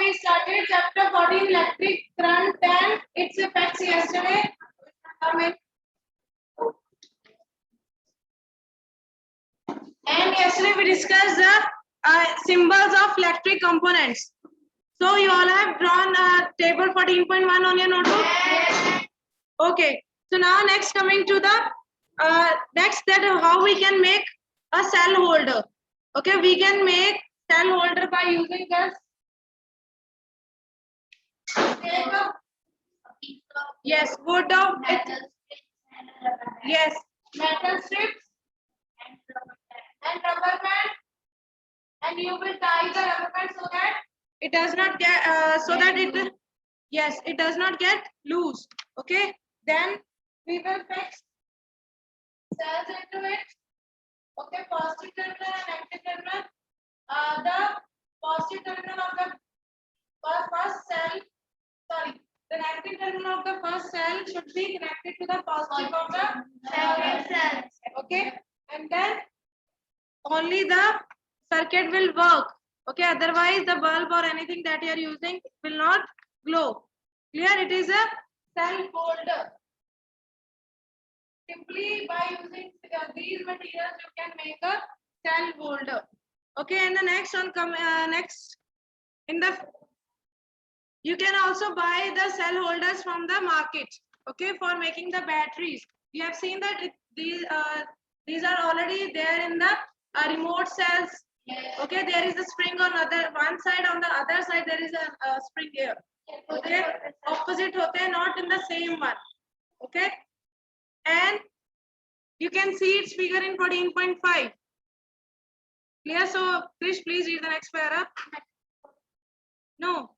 we started chapter 14 electric current and its effects yesterday. And yesterday we discussed the symbols of electric components. So you all have drawn table 14.1 on your notebook? Yes. Okay. So now next coming to the next that how we can make a cell holder. Okay, we can make cell holder by using this. Yes, wood of metal. Yes, metal strips and rubber band, and you will tie the rubber band so that it does not get yes, it does not get loose. Okay, then we will fix cells into it. Okay, positive terminal and negative terminal. The positive terminal of the first cell, sorry, the negative terminal of the first cell should be connected to the positive of the second cell. Okay, and then only the circuit will work. Okay, otherwise the bulb or anything that you are using will not glow. Clear? It is a cell holder. Simply by using these materials, you can make a cell holder. Okay, and the next one next in the you can also buy the cell holders from the market. Okay, for making the batteries. You have seen that these are already there in the remote cells. Yes. Okay, there is a spring on one side. On the other side, there is a spring here. Okay, opposite hote hain, not in the same one. Okay, and you can see its figure in 14.5. Clear? So, Krish, please read the next paragraph. No,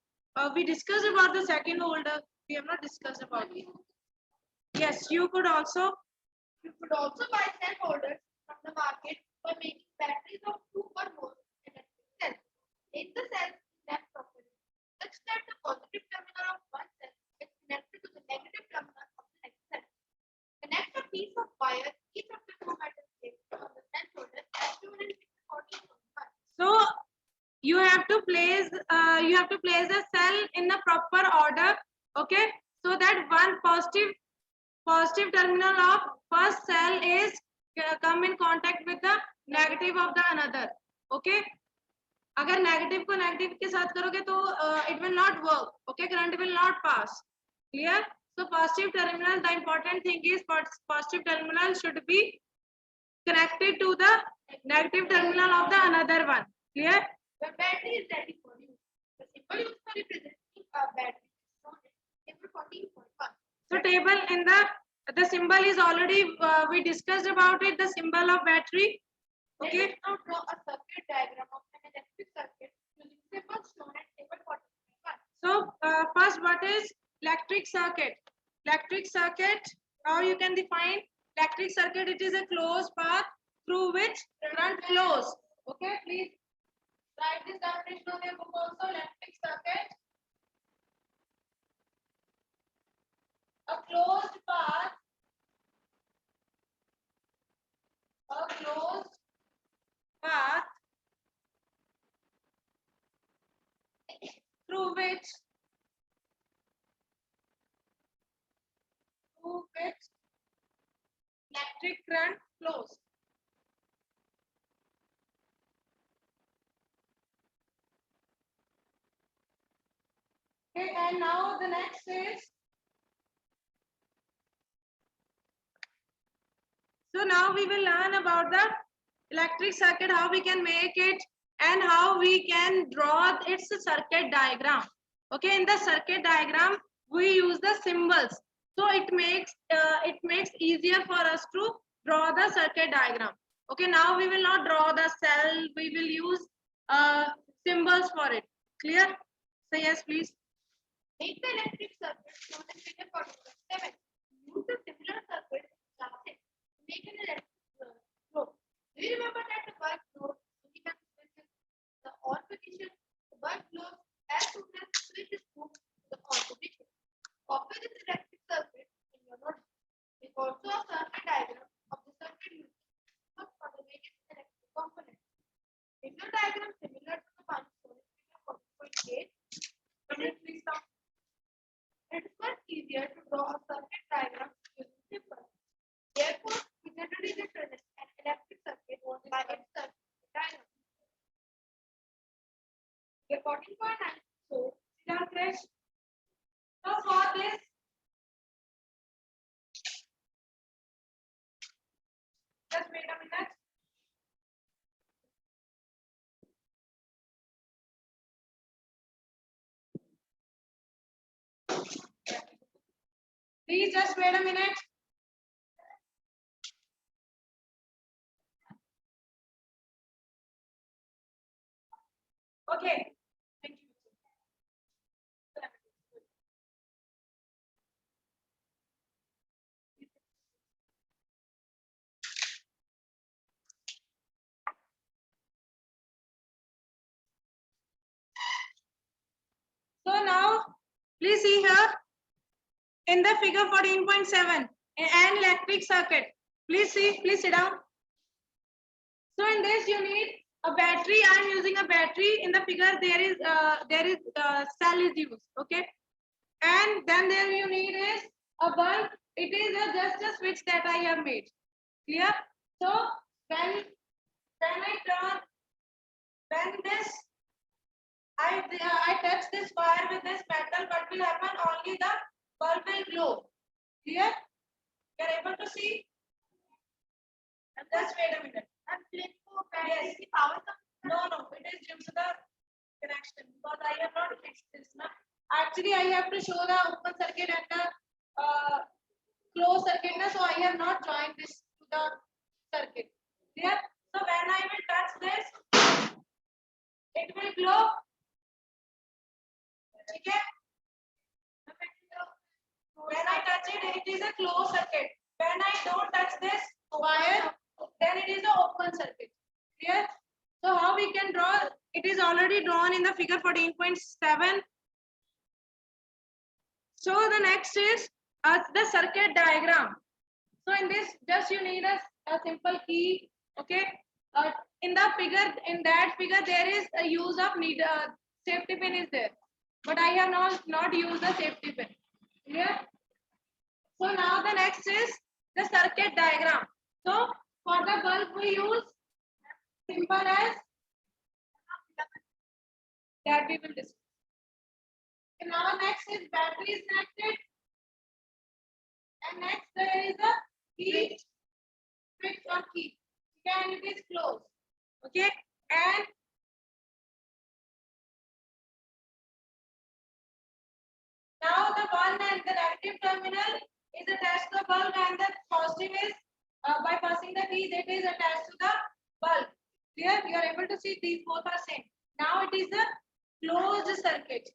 we discussed about the second holder. We have not discussed about it. Yes, you could also buy cell holders from the market by making batteries of 2 or more electric cells. In the cells left properly, such that the positive terminal of one cell is connected to the negative terminal of the next cell. Connect a piece of wire each of the 2 metal plates on the cell holder as shown in figure 14.1. So you have to place the cell in the proper order. Okay, so that one positive terminal of first cell is come in contact with the negative of the another. Okay, अगर negative को negative के साथ करोगे तो it will not work. Okay, current will not pass. Clear? So positive terminal, the important thing is positive terminal should be connected to the negative terminal of the another one. Clear? The battery is ready for you. The symbol used for representing a battery is shown in table 14.1. So table in the symbol is already we discussed about it. The symbol of battery. Okay. Let's now draw a circuit diagram of an electric circuit using symbols shown in table 14.1. So first, what is electric circuit? Electric circuit. How you can define electric circuit? It is a closed path through which current flows. Okay, please. Write this definition on your book also. Electric circuit. A closed path. Through which electric current flows. Okay, and now the next is, so now we will learn about the electric circuit, how we can make it and how we can draw its circuit diagram. Okay, in the circuit diagram we use the symbols, so it makes easier for us to draw the circuit diagram. Okay, now we will not draw the cell, we will use symbols for it. Clear? So yes, please. Make the electric circuit shown in figure 47. Use a similar circuit plastic to make an electric globe. Do you remember that the bulb glows when the switch the on position? The bulb glows as soon as the switch is moved to the on position. Copy this electric circuit in your notebook. Make also a circuit diagram of the circuit used for the various electric components. Visual diagram similar to the one shown in figure 40.8 The 14.9. So sit down, fresh. So for this, just wait a minute. Please just wait a minute. Okay. Thank you. So now, please see here in the figure 14.7, an electric circuit. Please see, please sit down. So in this you need a battery. I am using a battery. In the figure there is cell is used. Okay, and then there you need is a bulb. It is just a switch that I have made. Clear? So when I turn, when this I touch this wire with this metal, what will happen? Only the bulb will glow. Clear? You are able to see? Just wait a minute. I'm playing for battery. Yes. Power. No, it is due to the connection because I have not fixed this. Now, actually, I have to show the open circuit and the closed circuit. So I have not joined this to the circuit. Clear? So when I will touch this, it will glow. Okay? When I touch it, it is a closed circuit. When I don't touch this wire, then it is an open circuit. Clear? So how we can draw? It is already drawn in the figure 14.7. So the next is the circuit diagram. So in this, just you need a simple key. Okay. In the figure, in that figure, there is a use of safety pin is there, but I have not used the safety pin. Clear? So now the next is the circuit diagram. So for the bulb we use simple as that we will discuss. And now next is battery is connected, and next there is a key switch or key. Okay, and it is closed. Okay, and now the one and the negative terminal is attached to the bulb, and the positive is by passing the keys, it is attached to the bulb. Clear? You are able to see these both are same. Now it is a closed circuit.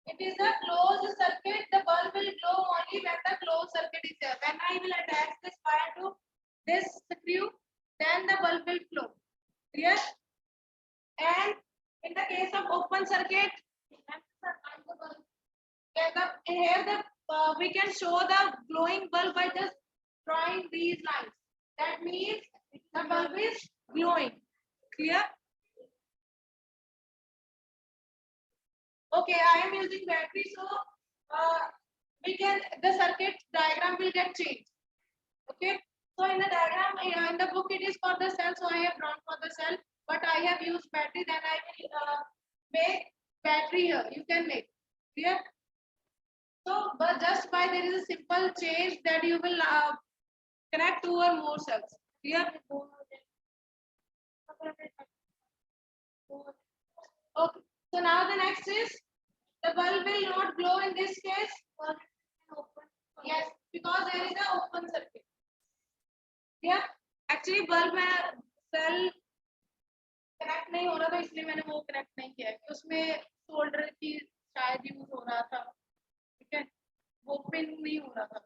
It is a closed circuit. The bulb will glow only when the closed circuit is there. When I will attach this wire to this screw, then the bulb will glow. Clear? And in the case of open circuit, here we can show the glowing bulb by just drawing these lines. That means the bulb is glowing. Clear? Okay, I am using battery, so the circuit diagram will get changed. Okay, so in the diagram, in the book it is for the cell, so I have drawn for the cell, but I have used battery. Then I will make battery here. You can make. Clear? So, but just by there is a simple change that you will connect two or more cells. Clear? Okay. So now the next is the bulb will not glow in this case. Yes, because there is an open circuit. Yeah, actually bulb में cell connect नहीं हो रहा था, इसलिए मैंने वो connect नहीं किया है। उसमें सोल्डर की शायद यूज हो रहा था, ठीक है, वो पिन नहीं हो रहा था।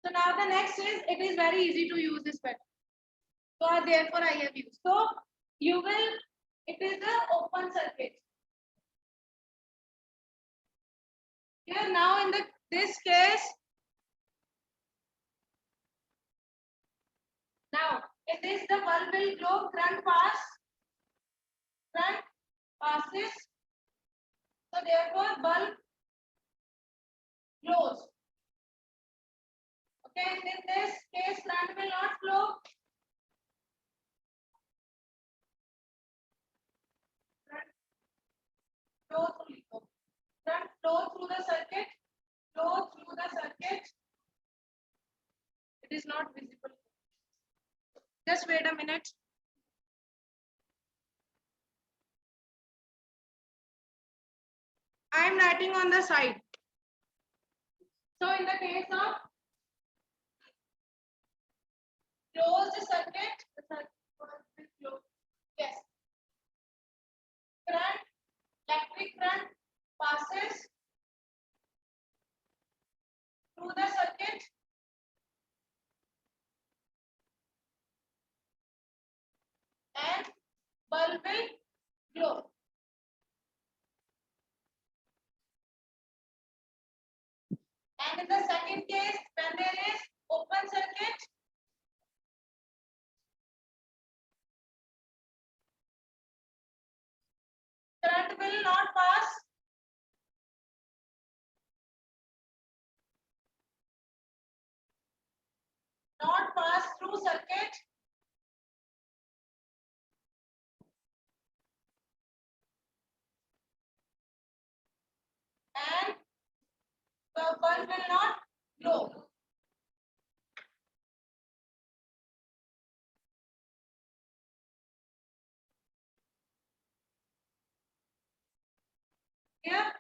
So now the next is, it is very easy to use this pattern. So therefore I have used. So you will, it is the open circuit. Here now in this case, now in this the bulb will glow, current passes. So therefore bulb glows. Okay, and in this case current will not flow. not visible. Just wait a minute. I am writing on the side. So in the case of closed circuit, the circuit will close. Yes. Current, electric current passes through the circuit and bulb will glow. And in the second case, when there is open circuit, current will not pass. Not pass through circuit and the bulb will not glow. Here.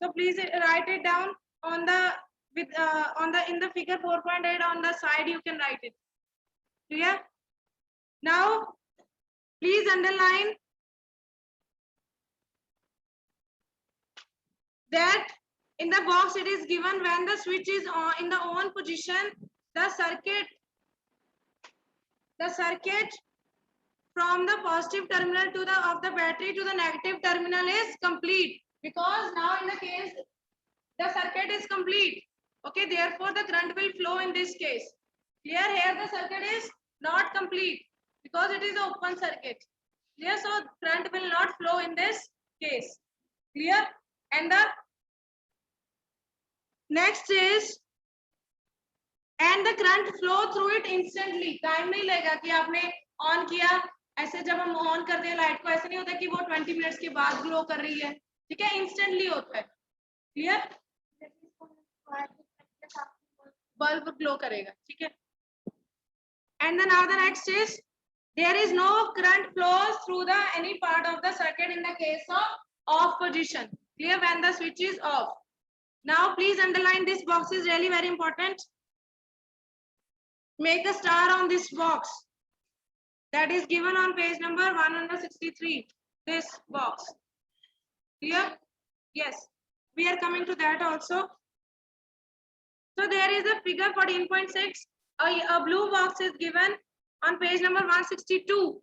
So please write it down on the with on the in the figure 4.8 on the side you can write it. Clear? Now please underline that in the box it is given when the switch is on in the on position, the circuit from the positive terminal to the of the battery to the negative terminal is complete, because now in the case the circuit is complete. Okay, therefore the current will flow in this case. Here the circuit is not complete because it is an open circuit. Clear? So current will not flow in this case. Clear? And the next is and the current flow through it instantly. Time नहीं लगेगा कि आपने on किया, ऐसे जब हम on करते हैं लाइट को ऐसे नहीं होता कि वो 20 मिनट्स के बाद ग्लो कर रही है, ठीक है, इंस्टेंटली होता है. क्लियर? बल्ब ग्लो करेगा, ठीक है. And then now the next is there is no current flows through the any part of the circuit in the case of off position. Clear? When the switch is off. Now please underline this box is really very important. Make a star on this box that is given on page number 163. This box. Clear? Yes. We are coming to that also. So there is a figure 14.6. A blue box is given on page number 162.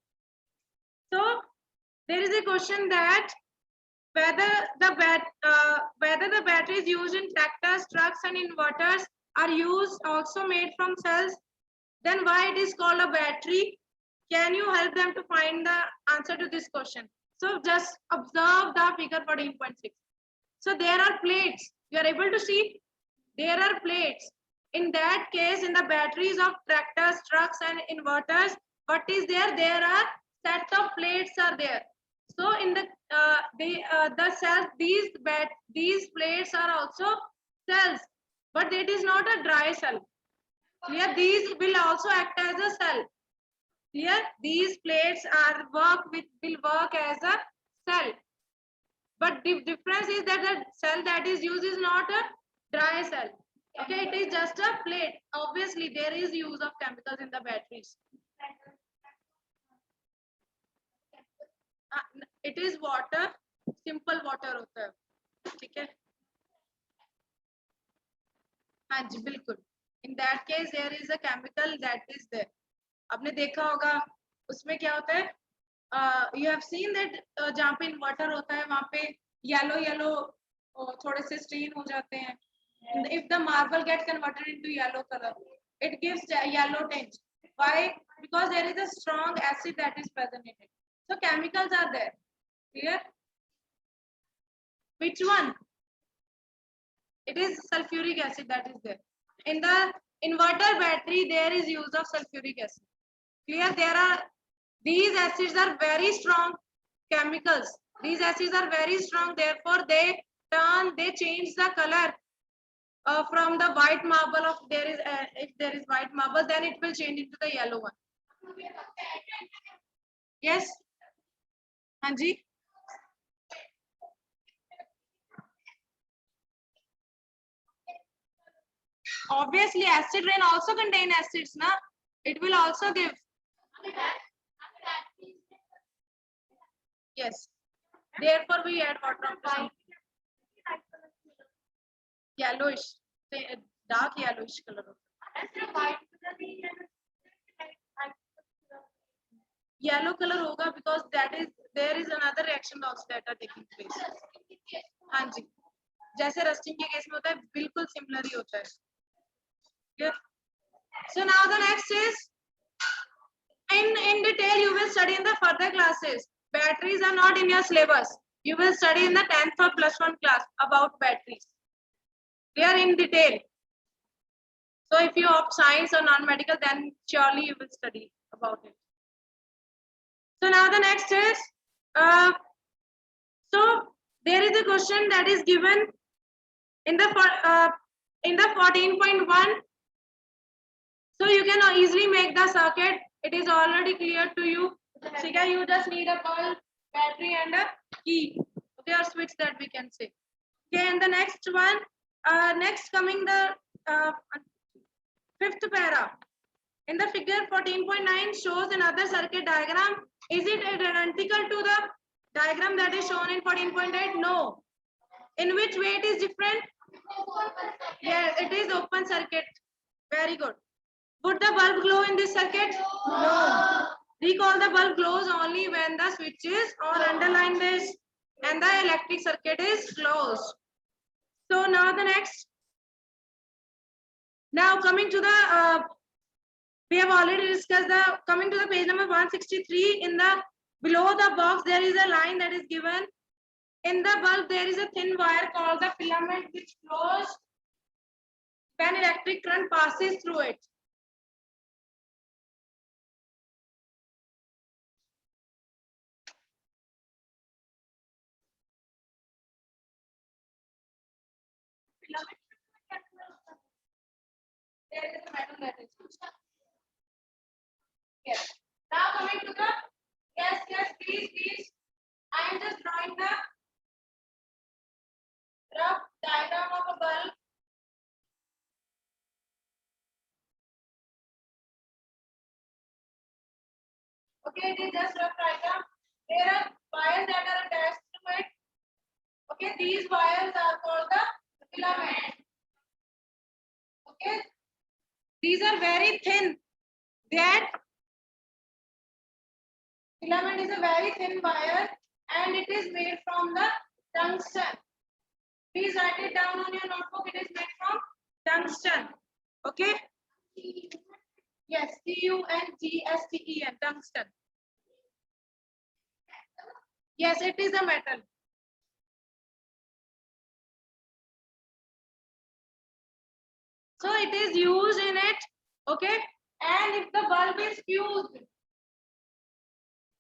So there is a question that whether the batteries used in tractors, trucks, and inverters are used also made from cells, then why it is called a battery? Can you help them to find the answer to this question? So just observe the figure 14.6. So there are plates. You are able to see? There are plates. In that case, in the batteries of tractors, trucks, and inverters, what is there? There are set of plates are there. So in the cells, these plates are also cells, but it is not a dry cell. Here these will also act as a cell. Here these plates will work as a cell. But the difference is that the cell that is used is not a dry cell. Okay, it is just a plate. Obviously, there is use of chemicals in the batteries. It is water, simple water होता है, ठीक है? हाँ जी, बिल्कुल. In that case, there is a chemical that is there. आपने देखा होगा उसमें क्या होता है? You have seen that जहाँ पे इन्वर्टर होता है वहाँ पे yellow थोड़े से stain हो जाते हैं. If the marble gets converted into yellow color, it gives yellow tinge. Why? Because there is a strong acid that is present in it. So chemicals are there. Clear? Which one? It is sulfuric acid that is there. In the inverter battery, there is use of sulfuric acid. Clear? These acids are very strong chemicals. These acids are very strong. Therefore, they change the color from the white marble of there is if there is white marble, then it will change into the yellow one. Yes, Hanji. Obviously, acid rain also contain acids, na? It will also give. Yes. Therefore, we add water of the yellowish, dark yellowish color. Yellow color होगा because that is there is another reaction also that are taking place. हाँ जी, जैसे rusting के case में होता है बिल्कुल similar ही होता है. Clear? So now the next is in detail you will study in the further classes. Batteries are not in your syllabus. You will study in the 10th or +1 class about batteries. They are in detail. So if you opt science or non-medical, then surely you will study about it. So now the next is, so there is a question that is given in the 14.1. So you can easily make the circuit. It is already clear to you. Sika, you just need a bulb, battery, and a key. Okay, or switch that we can say. Okay, and the next one, next coming the 5th para. In the figure 14.9 shows another circuit diagram. Is it identical to the diagram that is shown in 14.8? No. In which way it is different? Yes, it is open circuit. Very good. Would the bulb glow in this circuit? No. Recall the bulb glows only when the switch is on. Underline this. And the electric circuit is closed. So now the next. Now coming to the, we have already discussed the, coming to the page number 163. In the, below the box, there is a line that is given. In the bulb, there is a thin wire called the filament which flows when electric current passes through it. There is a metal that is used. Yes. Now coming to the, yes, please. I am just drawing the rough diagram of a bulb. Okay, it is just rough diagram. There are wires that are attached to it. Okay, these wires are called the filament. Okay, these are very thin. That filament is a very thin wire and it is made from the tungsten. Please write it down on your notebook. It is made from tungsten. Okay? Yes, Tungsten, tungsten. Yes, it is a metal. So it is used in it. Okay? And if the bulb is fused,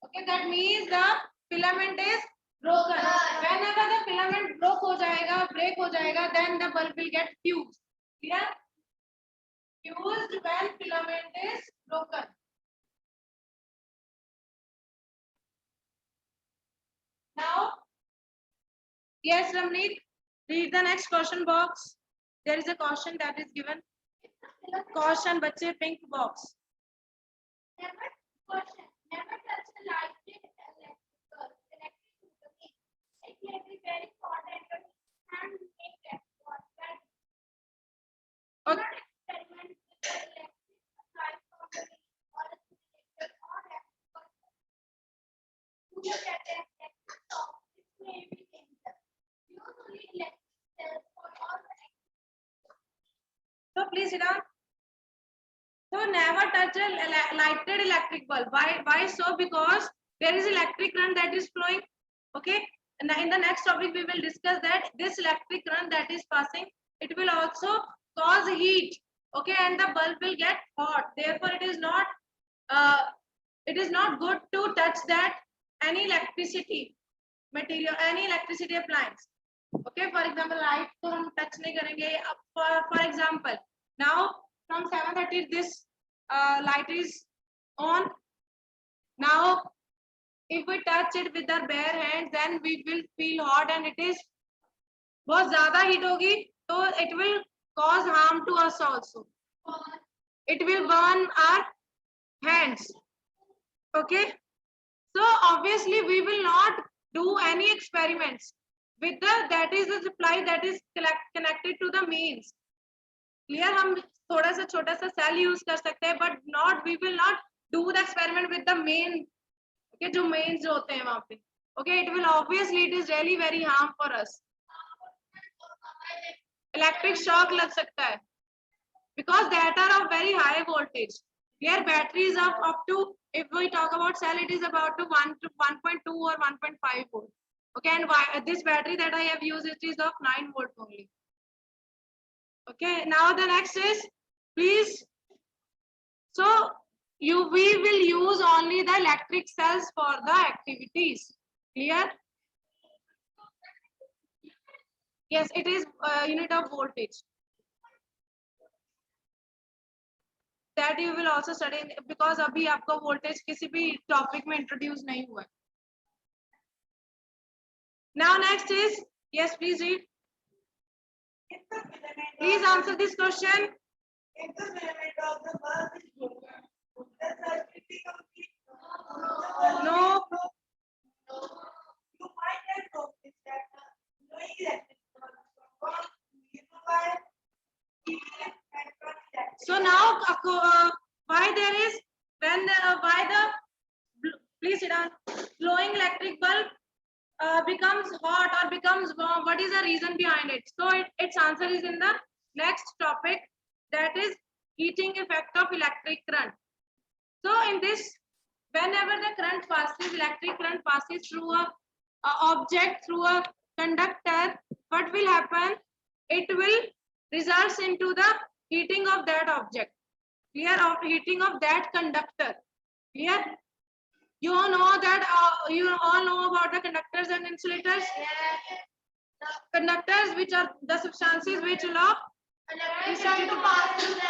okay, that means the filament is broken. Whenever the filament break ho jayega, then the bulb will get fused. Clear? Fused when filament is broken. Now, yes, Ramneet, read the next question box. There is a caution that is given. Caution, bache, pink box. Never touch the light electric it may be very important and make that okay. Experiment with the electric supply from the or a detector or look at the electric source. It may be dangerous. Usually electric cells for all the so please sit down. So never touch a lighted electric bulb. Why so? Because there is electric current that is flowing. Okay. And in the next topic we will discuss that this electric current that is passing, it will also cause heat. Okay, and the bulb will get hot. Therefore, it is not good to touch that any electricity material, any electricity appliance. Okay, for example, light को हम touch नहीं करेंगे. For example, now from 7:30 this light is on. Now, if we touch it with our bare hands, then we will feel hot, and it is बहुत ज़्यादा heat होगी, तो it will cause harm to us also. It will burn our hands. Okay, so obviously we will not do any experiments with that is the supply that is connected to the mains. Clear? हम थोड़ा सा छोटा सा cell use कर सकते हैं, but not we will not do the experiment with the main. Okay, जो mains जो होते हैं वहाँ पे. Okay, it will obviously it is really very harm for us. Electric shock लग सकता है, because that are of very high voltage. Here batteries of up to, if we talk about cell, it is about to 1.2 or 1.5 volt. Okay, and why this battery that I have used, it is of 9 volt only. Okay, now the next is, please. So we will use only the electric cells for the activities. Clear? Yes, it is unit of voltage. That you will also study, because अभी आपका voltage किसी भी topic में introduce नहीं हुआ. Now next is, yes, please read. Please answer this question. If the filament of the bulb is broken, would the circuit be complete? No. You might have noticed that knowing electric bulbs wire. So now, why there is when why the please sit down, glowing electric bulb becomes hot or becomes warm? What is the reason behind it? So its answer is in the next topic, that is heating effect of electric current. So in this, whenever the current passes, electric current passes through a object, through a conductor, what will happen? It will results into the heating of that object. Clear? Of heating of that conductor. Clear? You all know that you all know about the conductors and insulators. The conductors, which are the substances which allow electricity to pass through them.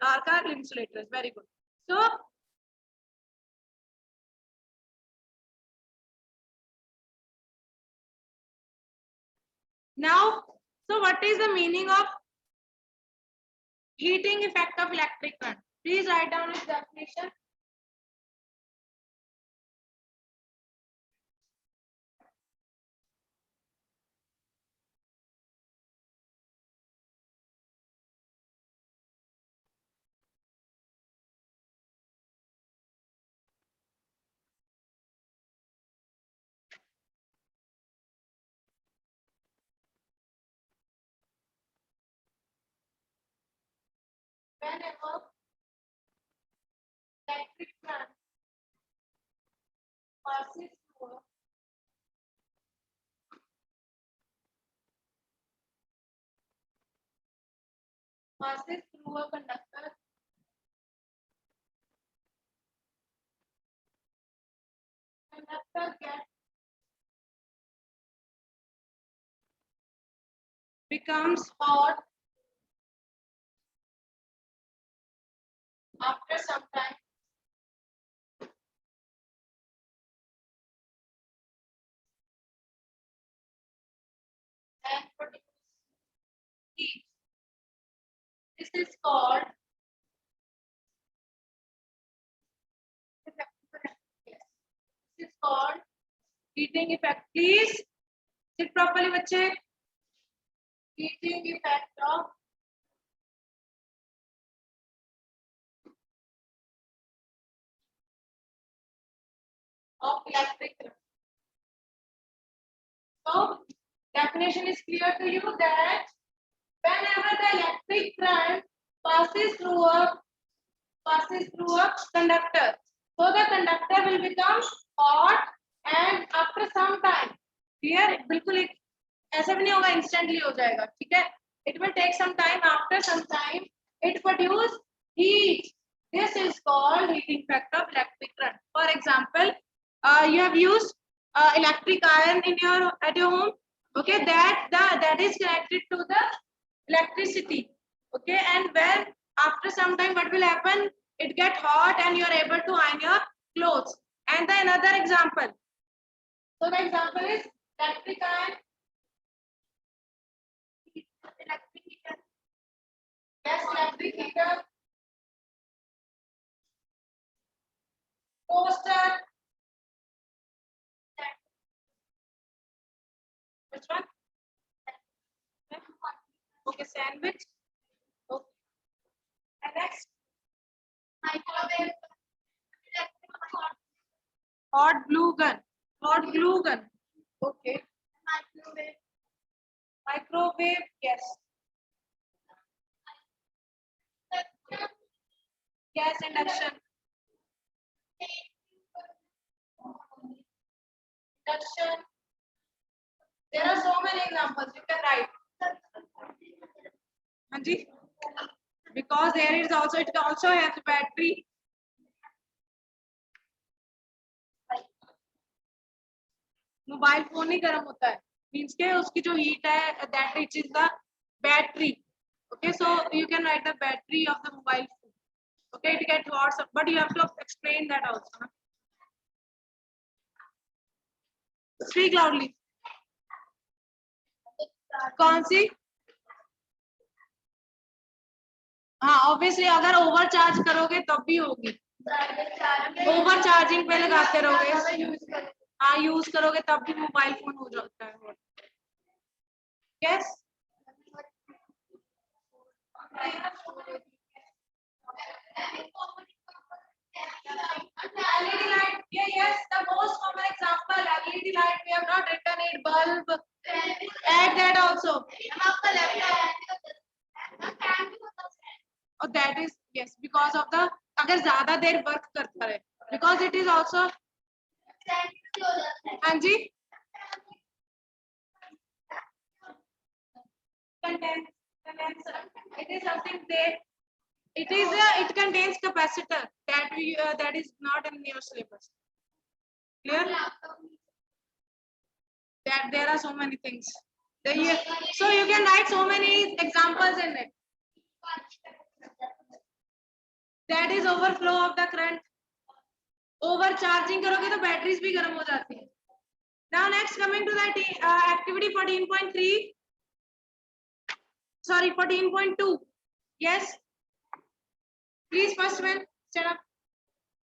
Are insulators. Very good. So now, so what is the meaning of heating effect of electric current? Please write down its definition. Whenever electric current passes through a conductor, becomes hot after some time. And produce heat. This is called heating effect. Please sit properly, बच्चे. Heating effect of electric current. So definition is clear to you that whenever the electric current passes through a conductor, so the conductor will become hot, and after some time, clear? बिल्कुल ऐसा भी नहीं होगा, instantly हो जाएगा, ठीक है? It will take some time. After some time, it produce heat. This is called heating effect of electric current. For example, you have used electric iron in your at your home. Okay, that is connected to the electricity. Okay, and when after some time what will happen? It get hot and you are able to iron your clothes. And the another example. So the example is electric iron. Electric heater. Yes, electric heater. Toaster. Which one? Okay, sandwich. Okay. And next, microwave. Hot glue gun. Hot glue gun. Okay. Microwave. Microwave. Yes. Gas induction. Induction. There are so many examples you can write. Anji? Because there is also, it also has battery. Mobile phone ही गर्म होता है, means के उसकी जो heat है that reaches the battery. Okay, so you can write the battery of the mobile phone. Okay, it gets hot, but you have to explain that also. Speak loudly. कौन सी? हाँ, ऑब्वियसली अगर over charge करोगे तब भी होगी. Over charging पे लगाते रहोगे, हाँ यूज करोगे तब भी मोबाइल फोन हो जाता है. Yes. LED light. Yeah, yes, the most common example. LED light. We have not written it. Bulb. Add that also. Oh, that is yes, because of the अगर ज़्यादा देर वर्क करता रहे, because it is also. हाँ जी. Condenser. It is something there. It contains capacitor that is not in your syllabus. Clear? That there are so many things. So you can write so many examples in it. That is overflow of the current. Overcharging करोगे तो batteries भी गर्म हो जाती हैं. Now next coming to that activity 14.3. Sorry, 14.2. Yes. Please first one stand up.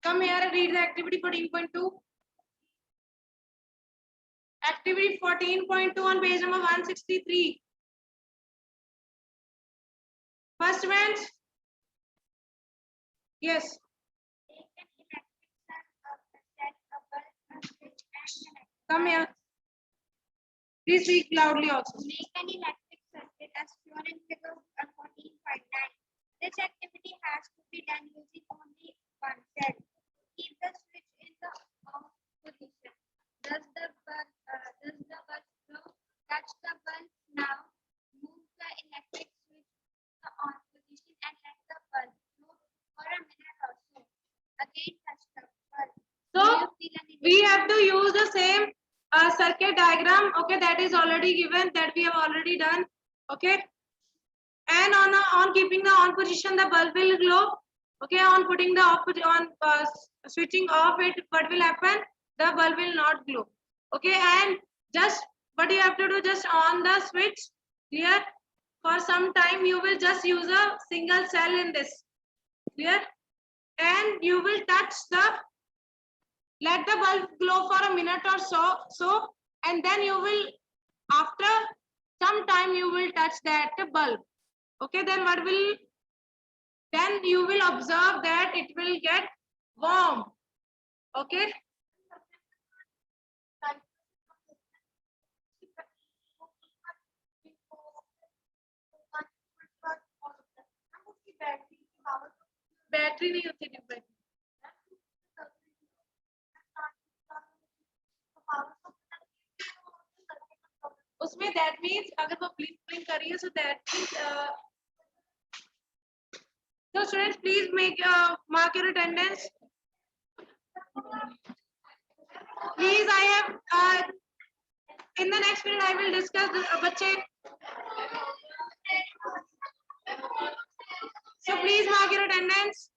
Come here and read the activity 14.2. Activity 14.2 on page number 163. First one. Yes. Come here. Please speak loudly also. Make an electric circuit as shown in figure 14.9. This activity has to be done using only one cell. Keep the switch in the off position. Does the bulb glow? Touch the bulb now. Move the electric switch to the on position and let the bulb glow for a minute or so. Again, touch the bulb. So we have to use the same circuit diagram. Okay, that is already given, that we have already done. Okay, and on keeping the on position, the bulb will glow. Okay, on putting the off switching off it, what will happen? The bulb will not glow. Okay, and just what you have to do, just on the switch. Clear? For some time you will just use a single cell in this. Clear? And you will touch the, let the bulb glow for a minute or so, and then you will, after some time you will touch that bulb. Okay, then what will, then you will observe that it will get warm. Okay. Battery नहीं होती डिब्बे. उसमें that means अगर वो blink कर रही है, so that means so students please make mark your attendance. Please, I have in the next period I will discuss बच्चे. So please mark your attendance.